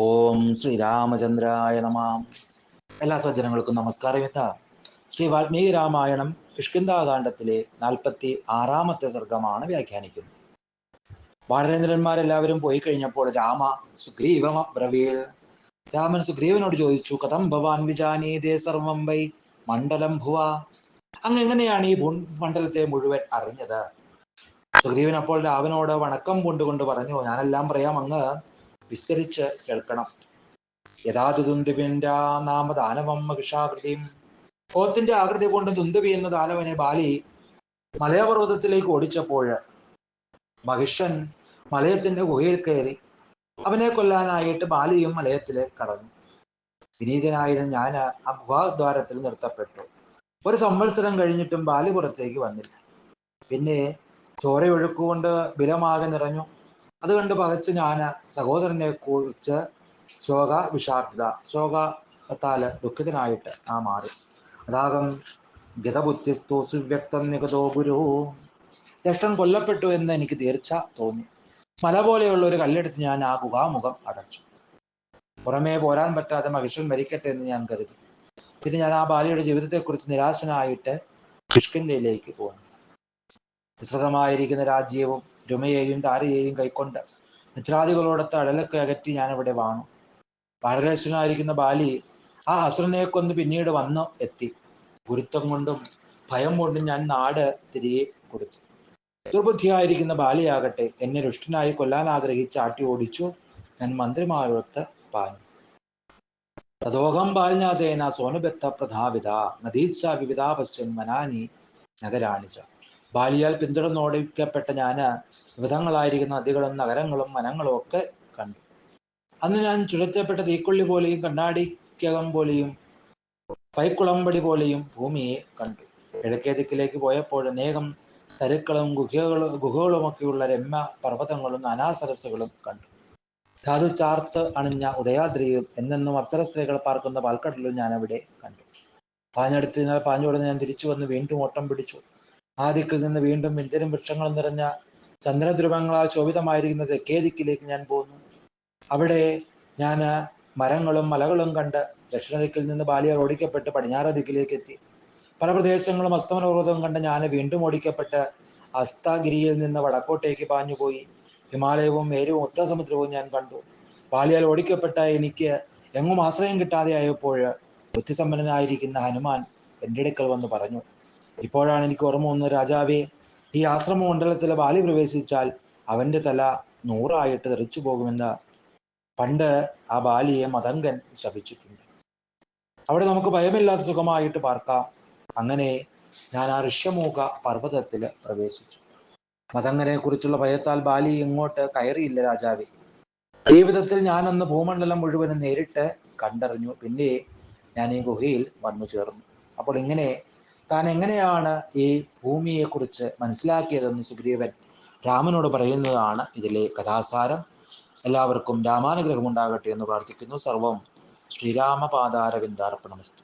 ഓം ശ്രീരാമചന്ദ്രായ നമ. എല്ലാ സജ്ജനങ്ങൾക്കും നമസ്കാരം. ശ്രീ വാൽമീകി രാമായണം കിഷ്കിന്ധാകാന്ഡത്തിലെ 46-ാമത്തെ സർഗമാണ് വ്യാഖ്യാനിക്കുന്നത്. വാനരേന്ദ്രന്മാരെല്ലാവരും പോയി കഴിഞ്ഞപ്പോൾ സുഗ്രീവമബ്രവീൽ. രാമൻ സുഗ്രീവനോട് ചോദിച്ചു, കഥം ഭവാൻ വിജാനീതേ സർവം വൈ മണ്ഡലം ഭുവ. അങ്ങ് എങ്ങനെയാണ് ഈ ഭൂമണ്ഡലത്തെ മുഴുവൻ അറിഞ്ഞത്? സുഗ്രീവൻ അപ്പോൾ രാമനോട് വണക്കം കൊണ്ടുകൊണ്ട് പറഞ്ഞു, ഞാനെല്ലാം പറയാം, അങ്ങ് വിസ്തരിച്ച് കേൾക്കണം. യഥാതുന്തുബിന്റെ നാമ ദാനവം മഹിഷാകൃതിയും. പോത്തിന്റെ ആകൃതി കൊണ്ട് ദുന്ദുബി എന്ന ദാനവനെ ബാലി മലയപർവ്വതത്തിലേക്ക് ഓടിച്ചപ്പോൾ മഹിഷൻ മലയത്തിന്റെ ഗുഹയിൽ കയറി. അവനെ കൊല്ലാനായിട്ട് ബാലിയും മലയത്തിലേക്ക് കടന്നു. വിനീതനായിരുന്നു ഞാൻ ആ ഗുഹാദ്വാരത്തിൽ നിർത്തപ്പെട്ടു. ഒരു സംവത്സരം കഴിഞ്ഞിട്ടും ബാലി പുറത്തേക്ക് വന്നില്ല. പിന്നെ ചോരയൊഴുക്കുകൊണ്ട് ബിലമാകെ നിറഞ്ഞു. അതുകൊണ്ട് പകച്ച് ഞാൻ സഹോദരനെ കുറിച്ച് ശോകത്താല് ദുഃഖിതനായിട്ട് മാറി. അതാകം ഗതബുദ്ധിസ്തു സുവ്യക്തം നികതോ ഗുരു. ജ്യേഷ്ഠൻ കൊല്ലപ്പെട്ടു എന്ന് എനിക്ക് തീർച്ച തോന്നി. മല പോലെയുള്ള ഒരു കല്ലെടുത്ത് ഞാൻ ആ ഗുഹാമുഖം അടച്ചു. പുറമേ പോരാൻ പറ്റാതെ മഹിഷൻ മരിക്കട്ടെ എന്ന് ഞാൻ കരുതി. പിന്നെ ഞാൻ ആ ബാലിയുടെ ജീവിതത്തെക്കുറിച്ച് നിരാശനായിട്ട് കിഷ്കിന്ധയിലേക്ക് പോന്നു. വിസ്തൃതമായിരിക്കുന്ന രാജ്യവും രുമയെയും താരയെയും കൈക്കൊണ്ട് മിത്രാദികളോടൊത്ത് അടലൊക്കെ അകറ്റി ഞാനിവിടെ വാണു. ഭാരതേശ്വരനായിരിക്കുന്ന ബാലി ആ അസുരനെ കൊന്ന് പിന്നീട് വന്നു എത്തി. ഗുരുത്വം കൊണ്ടും ഭയം കൊണ്ടും ഞാൻ നാട് തിരികെ കൊടുത്തു. ദുർബുദ്ധിയായിരിക്കുന്ന ബാലിയാകട്ടെ എന്നെ രുഷ്ടനായി കൊല്ലാൻ ആഗ്രഹിച്ച് ആട്ടി ഓടിച്ചു. ഞാൻ മന്ത്രിമാരൊത്ത് പാഞ്ഞു. തദോഹം ബാലിനാഥേന സോനുബത്ത പ്രധാവിത നദീശ വിവിധാ പശ്ചൻ മനാനി നഗരാണിച്ച. ബാലിയാൽ പിന്തുടർന്നോടിക്കപ്പെട്ട ഞാന് വിവിധങ്ങളായിരിക്കുന്ന നദികളും നഗരങ്ങളും വനങ്ങളും ഒക്കെ കണ്ടു. അന്ന് ഞാൻ ചുഴറ്റപ്പെട്ട തീക്കൊള്ളി പോലെയും കണ്ണാടിക്കകം പോലെയും പൈക്കുളമ്പടി പോലെയും ഭൂമിയെ കണ്ടു. കിഴക്കേ ദിക്കിലേക്ക് പോയപ്പോൾ അനേകം തരുക്കളും ഗുഹകളുമൊക്കെയുള്ള രമ്യ പർവ്വതങ്ങളും നാനാസരസ്സുകളും കണ്ടു. ധാതു ചാർത്ത് അണിഞ്ഞ ഉദയാദ്രിയും എന്നെന്നും അപ്സര സ്ത്രീകൾ പാർക്കുന്ന പാൽക്കടലും ഞാൻ അവിടെ കണ്ടു. പാഞ്ഞോടുന്ന് ഞാൻ തിരിച്ചു വന്ന് വീണ്ടും ഓട്ടം പിടിച്ചു. ആ ദിക്കിൽ നിന്ന് വീണ്ടും വിന്ധ്യനും വൃക്ഷങ്ങളും നിറഞ്ഞ ചന്ദ്രധ്രുവങ്ങളാൽ ശോഭിതമായിരിക്കുന്ന തെക്കേ ദിക്കിലേക്ക് ഞാൻ പോന്നു. അവിടെ ഞാൻ മരങ്ങളും മലകളും കണ്ട് ദക്ഷിണ ദിക്കിൽ നിന്ന് ബാലിയാൽ ഓടിക്കപ്പെട്ട് പടിഞ്ഞാറ് ദിക്കിലേക്ക് എത്തി. പല പ്രദേശങ്ങളും അസ്തമനപർവ്വതവും കണ്ട് ഞാൻ വീണ്ടും ഓടിക്കപ്പെട്ട് അസ്തഗിരിയിൽ നിന്ന് വടക്കോട്ടേക്ക് പാഞ്ഞുപോയി. ഹിമാലയവും മേരുവും ഉത്തരസമുദ്രവും ഞാൻ കണ്ടു. ബാലിയാൽ ഓടിക്കപ്പെട്ട എനിക്ക് എങ്ങും ആശ്രയം കിട്ടാതെ ആയപ്പോൾ ബുദ്ധിസമ്പന്നനായിരിക്കുന്ന ഹനുമാൻ എൻ്റെ അടുക്കൽ വന്ന് പറഞ്ഞു, ഇപ്പോഴാണ് എനിക്ക് ഓർമ്മ വന്നു, രാജാവേ, ഈ ആശ്രമ മണ്ഡലത്തിലെ ബാലി പ്രവേശിച്ചാൽ അവന്റെ തല 100 തെറിച്ചു പോകുമെന്ന് പണ്ട് ആ ബാലിയെ മതങ്കൻ ശപിച്ചിട്ടുണ്ട്. അവിടെ നമുക്ക് ഭയമില്ലാത്ത സുഖമായിട്ട് പാർക്കാം. അങ്ങനെ ഞാൻ ആ ഋഷ്യമൂക പർവ്വതത്തിൽ പ്രവേശിച്ചു. മതങ്കനെ കുറിച്ചുള്ള ഭയത്താൽ ബാലി ഇങ്ങോട്ട് കയറിയില്ല രാജാവേ. ജീവിതത്തിൽ ഞാൻ അന്ന് ഭൂമണ്ഡലം മുഴുവനും നേരിട്ട് കണ്ടറിഞ്ഞു. പിന്നെ ഞാൻ ഈ ഗുഹയിൽ വന്നു ചേർന്നു. അപ്പോൾ ഇങ്ങനെ താൻ എങ്ങനെയാണ് ഈ ഭൂമിയെക്കുറിച്ച് മനസ്സിലാക്കിയതെന്ന് സുഗ്രീവൻ രാമനോട് പറയുന്നതാണ് ഇതിലെ കഥാസാരം. എല്ലാവർക്കും രാമാനുഗ്രഹം ഉണ്ടാകട്ടെ എന്ന് പ്രാർത്ഥിക്കുന്നു. സർവം ശ്രീരാമപാദാരവിന്ദാർപ്പണമസ്തു.